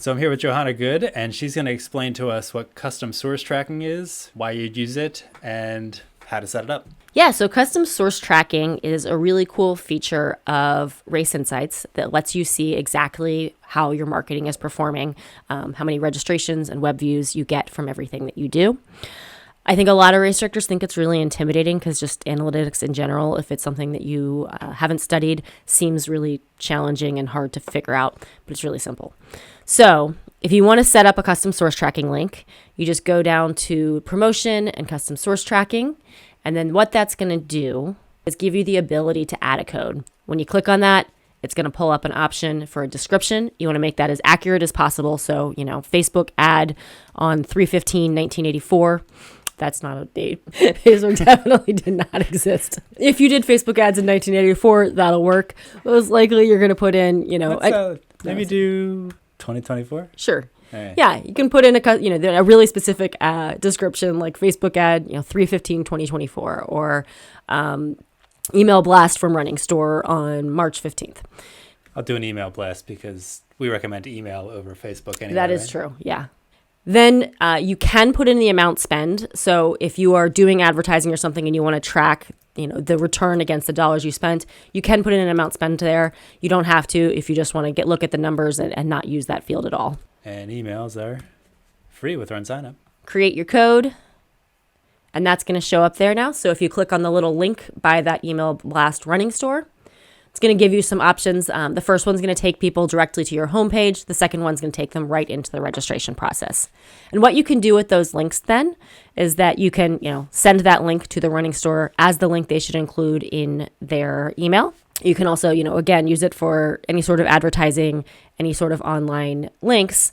So I'm here with Johanna Goode, and she's going to explain to us what custom source tracking is, why you'd use it, and how to set it up. Yeah, so custom source tracking is a really cool feature of Race Insights that lets you see exactly how your marketing is performing, how many registrations and web views you get from everything that you do. I think a lot of race directors think it's really intimidating because just analytics in general, if it's something that you haven't studied, seems really challenging and hard to figure out, but it's really simple. So if you want to set up a custom source tracking link, you just go down to promotion and custom source tracking. And then what that's going to do is give you the ability to add a code. When you click on that, it's going to pull up an option for a description. You want to make that as accurate as possible. So, Facebook ad on 3/15/1984. That's not a date. Facebook definitely did not exist. If you did Facebook ads in 1984, that'll work. Most likely you're going to put in, Maybe do 2024? Sure. Right. Yeah, you can put in a really specific description like Facebook ad, 3/15/2024 or email blast from Running Store on March 15th. I'll do an email blast because we recommend email over Facebook anyway. That is true. Yeah. Then you can put in the amount spend. So if you are doing advertising or something and you want to track, the return against the dollars you spent, you can put in an amount spent there. You don't have to if you just want to look at the numbers and not use that field at all. And emails are free with RunSignup. Create your code, and that's going to show up there now. So if you click on the little link by that email blast Running Store, it's going to give you some options. The first one's going to take people directly to your homepage. The second one's going to take them right into the registration process. And what you can do with those links then is that you can, send that link to the Running Store as the link they should include in their email. You can also, again, use it for any sort of advertising, any sort of online links.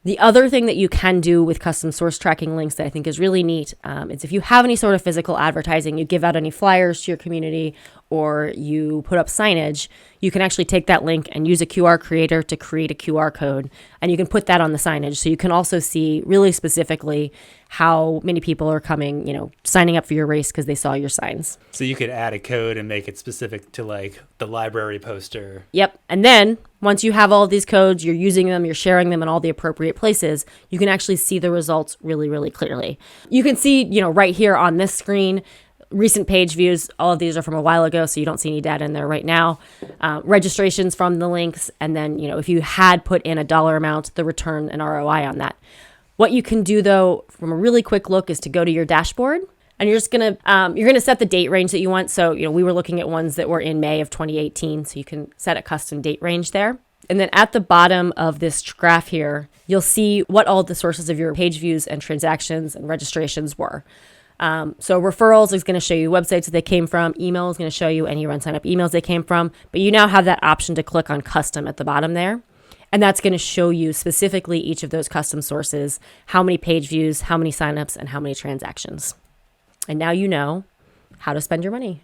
The other thing that you can do with custom source tracking links that I think is really neat is if you have any sort of physical advertising, you give out any flyers to your community or you put up signage, you can actually take that link and use a QR creator to create a QR code, and you can put that on the signage. So you can also see really specifically how many people are coming, signing up for your race because they saw your signs. So you could add a code and make it specific to the library poster. Yep. And then once you have all of these codes, you're using them, you're sharing them in all the appropriate places, you can actually see the results really, really clearly. You can see, right here on this screen, recent page views. All of these are from a while ago, so you don't see any data in there right now. Registrations from the links, and then, if you had put in a dollar amount, the return and ROI on that. What you can do, though, from a really quick look is to go to your dashboard, and you're just going to set the date range that you want. So, we were looking at ones that were in May of 2018, so you can set a custom date range there. And then at the bottom of this graph here, you'll see what all the sources of your page views and transactions and registrations were. So referrals is going to show you websites that they came from. Email is going to show you any RunSignup emails they came from. But you now have that option to click on custom at the bottom there. And that's going to show you specifically each of those custom sources, how many page views, how many signups, and how many transactions. And now you know how to spend your money.